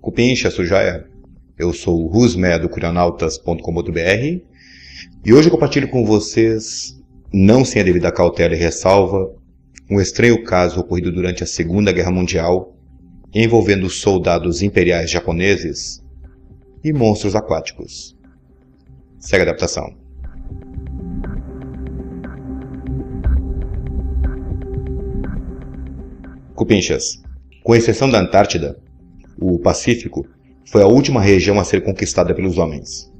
Cupincha, Sujaia. Eu sou o Rusmé do curionautas.com.br e hoje eu compartilho com vocês, não sem a devida cautela e ressalva, um estranho caso ocorrido durante a Segunda Guerra Mundial envolvendo soldados imperiais japoneses e monstros aquáticos. Segue a adaptação. Cupinchas. Com exceção da Antártida, o Pacífico foi a última região a ser conquistada pelos homens.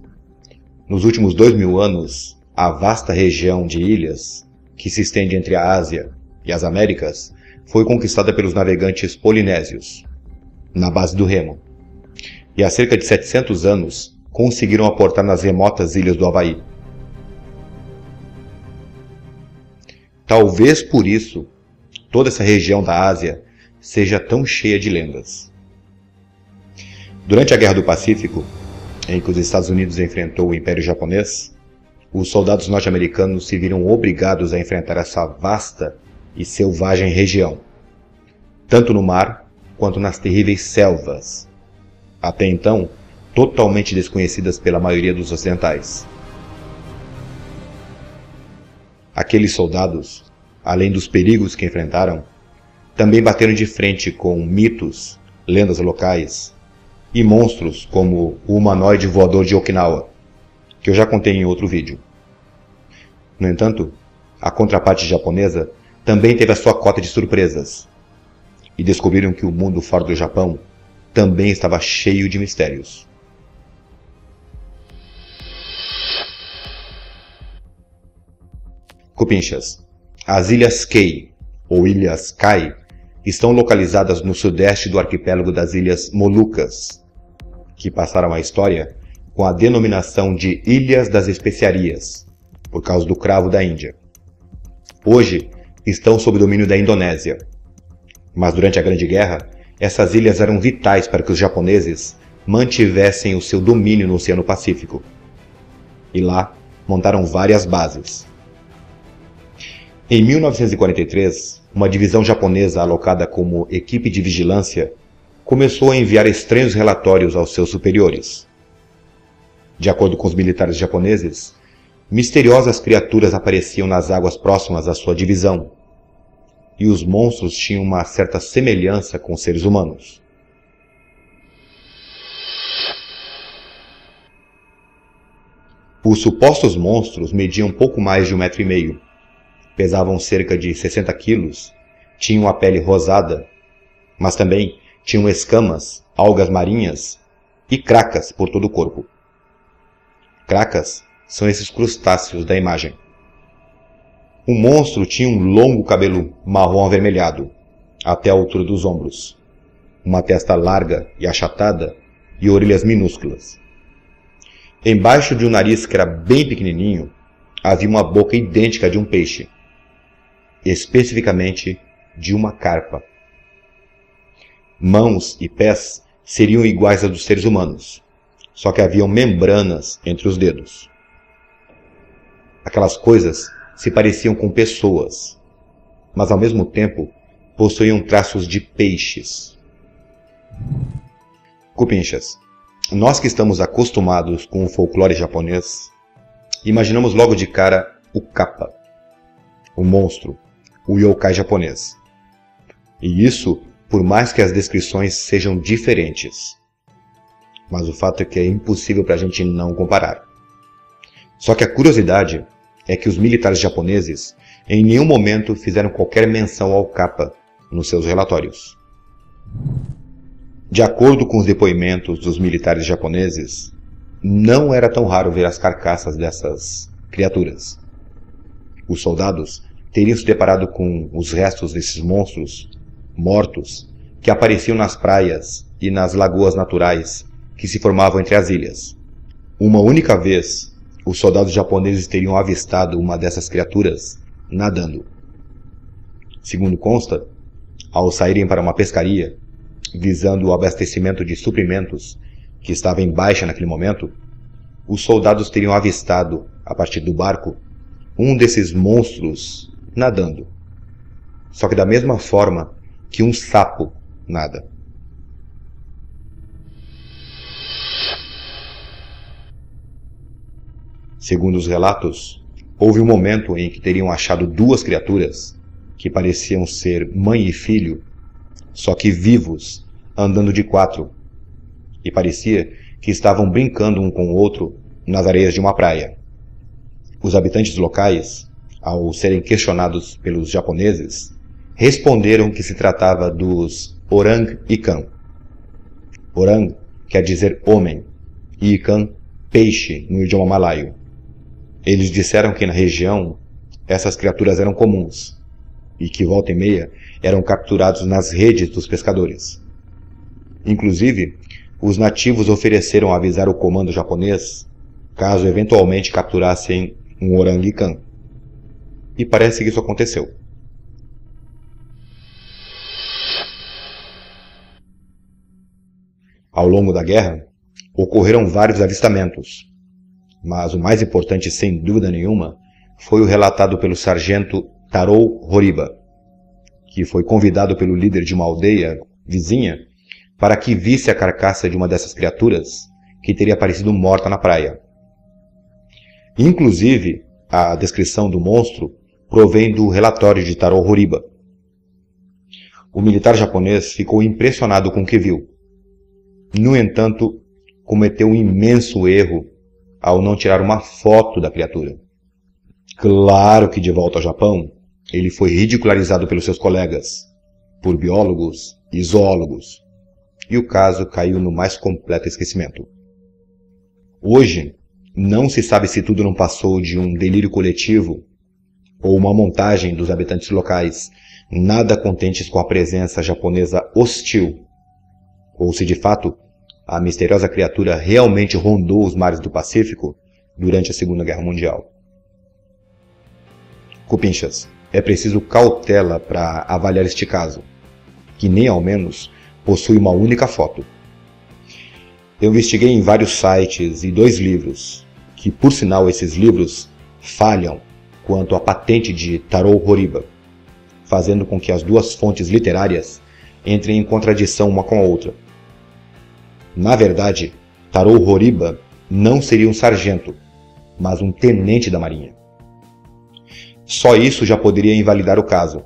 Nos últimos 2000 anos, a vasta região de ilhas, que se estende entre a Ásia e as Américas, foi conquistada pelos navegantes polinésios, na base do remo. E há cerca de 700 anos, conseguiram aportar nas remotas ilhas do Havaí. Talvez por isso, toda essa região da Ásia seja tão cheia de lendas. Durante a Guerra do Pacífico, em que os Estados Unidos enfrentou o Império Japonês, os soldados norte-americanos se viram obrigados a enfrentar essa vasta e selvagem região, tanto no mar quanto nas terríveis selvas, até então totalmente desconhecidas pela maioria dos ocidentais. Aqueles soldados, além dos perigos que enfrentaram, também bateram de frente com mitos, lendas locais e monstros como o humanoide voador de Okinawa, que eu já contei em outro vídeo. No entanto, a contraparte japonesa também teve a sua cota de surpresas, e descobriram que o mundo fora do Japão também estava cheio de mistérios. Cupinchas. As Ilhas Kei, ou Ilhas Kai, estão localizadas no sudeste do arquipélago das Ilhas Molucas, que passaram à história com a denominação de Ilhas das Especiarias, por causa do cravo da Índia. Hoje estão sob domínio da Indonésia, mas durante a Grande Guerra, essas ilhas eram vitais para que os japoneses mantivessem o seu domínio no Oceano Pacífico. E lá montaram várias bases. Em 1943, uma divisão japonesa alocada como equipe de vigilância começou a enviar estranhos relatórios aos seus superiores. De acordo com os militares japoneses, misteriosas criaturas apareciam nas águas próximas à sua divisão, e os monstros tinham uma certa semelhança com seres humanos. Os supostos monstros mediam pouco mais de 1,5 metros. Pesavam cerca de 60 quilos, tinham a pele rosada, mas também tinham escamas, algas marinhas e cracas por todo o corpo. Cracas são esses crustáceos da imagem. O monstro tinha um longo cabelo marrom avermelhado, até a altura dos ombros, uma testa larga e achatada e orelhas minúsculas. Embaixo de um nariz que era bem pequenininho, havia uma boca idêntica à de um peixe, especificamente de uma carpa. Mãos e pés seriam iguais aos dos seres humanos, só que haviam membranas entre os dedos. Aquelas coisas se pareciam com pessoas, mas ao mesmo tempo possuíam traços de peixes. Cupinchas. Nós que estamos acostumados com o folclore japonês, imaginamos logo de cara o Kappa, o monstro, o yokai japonês. E isso por mais que as descrições sejam diferentes. Mas o fato é que é impossível para a gente não comparar. Só que a curiosidade é que os militares japoneses em nenhum momento fizeram qualquer menção ao Kappa nos seus relatórios. De acordo com os depoimentos dos militares japoneses, não era tão raro ver as carcaças dessas criaturas. Os soldados teriam se deparado com os restos desses monstros mortos que apareciam nas praias e nas lagoas naturais que se formavam entre as ilhas. Uma única vez, os soldados japoneses teriam avistado uma dessas criaturas nadando. Segundo consta, ao saírem para uma pescaria, visando o abastecimento de suprimentos que estava em baixa naquele momento, os soldados teriam avistado, a partir do barco, um desses monstros nadando. Só que da mesma forma que um sapo nada. Segundo os relatos, houve um momento em que teriam achado duas criaturas que pareciam ser mãe e filho, só que vivos, andando de quatro, e parecia que estavam brincando um com o outro nas areias de uma praia. Os habitantes locais, ao serem questionados pelos japoneses, responderam que se tratava dos Orang Ikan. Orang quer dizer homem, e Ikan, peixe, no idioma malaio. Eles disseram que na região essas criaturas eram comuns, e que volta e meia eram capturados nas redes dos pescadores. Inclusive, os nativos ofereceram avisar o comando japonês caso eventualmente capturassem um oranguican. E parece que isso aconteceu. Ao longo da guerra, ocorreram vários avistamentos, mas o mais importante, sem dúvida nenhuma, foi o relatado pelo sargento Tarou Horiba, que foi convidado pelo líder de uma aldeia vizinha para que visse a carcaça de uma dessas criaturas que teria aparecido morta na praia. Inclusive, a descrição do monstro provém do relatório de Tarou Horiba. O militar japonês ficou impressionado com o que viu. No entanto, cometeu um imenso erro ao não tirar uma foto da criatura. Claro que de volta ao Japão, ele foi ridicularizado pelos seus colegas, por biólogos e zoólogos, e o caso caiu no mais completo esquecimento. Hoje, não se sabe se tudo não passou de um delírio coletivo ou uma montagem dos habitantes locais, nada contentes com a presença japonesa hostil, ou se de fato a misteriosa criatura realmente rondou os mares do Pacífico durante a Segunda Guerra Mundial. Cupinchas, é preciso cautela para avaliar este caso, que nem ao menos possui uma única foto. Eu investiguei em vários sites e 2 livros, que por sinal esses livros falham quanto à patente de Tarou Horiba, fazendo com que as duas fontes literárias entrem em contradição uma com a outra. Na verdade, Tarou Horiba não seria um sargento, mas um tenente da marinha. Só isso já poderia invalidar o caso.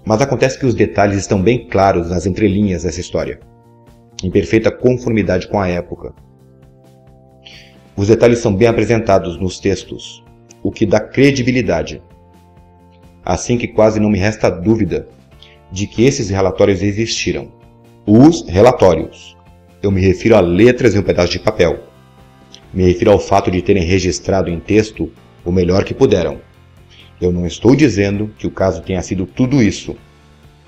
Mas acontece que os detalhes estão bem claros nas entrelinhas dessa história, em perfeita conformidade com a época. Os detalhes são bem apresentados nos textos, o que dá credibilidade. Assim que quase não me resta dúvida de que esses relatórios existiram. Os relatórios. Eu me refiro a letras em um pedaço de papel. Me refiro ao fato de terem registrado em texto o melhor que puderam. Eu não estou dizendo que o caso tenha sido tudo isso,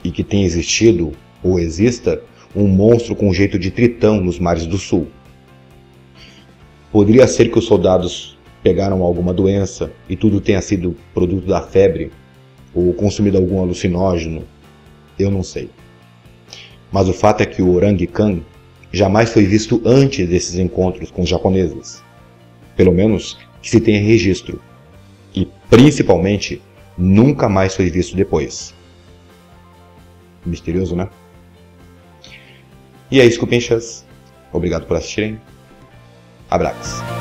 e que tenha existido, ou exista, um monstro com jeito de tritão nos mares do sul. Poderia ser que os soldados pegaram alguma doença e tudo tenha sido produto da febre, ou consumido algum alucinógeno, eu não sei. Mas o fato é que o oranguican jamais foi visto antes desses encontros com os japoneses. Pelo menos que se tenha registro. E, principalmente, nunca mais foi visto depois. Misterioso, né? E é isso, cupinchas. Obrigado por assistirem. Abraços.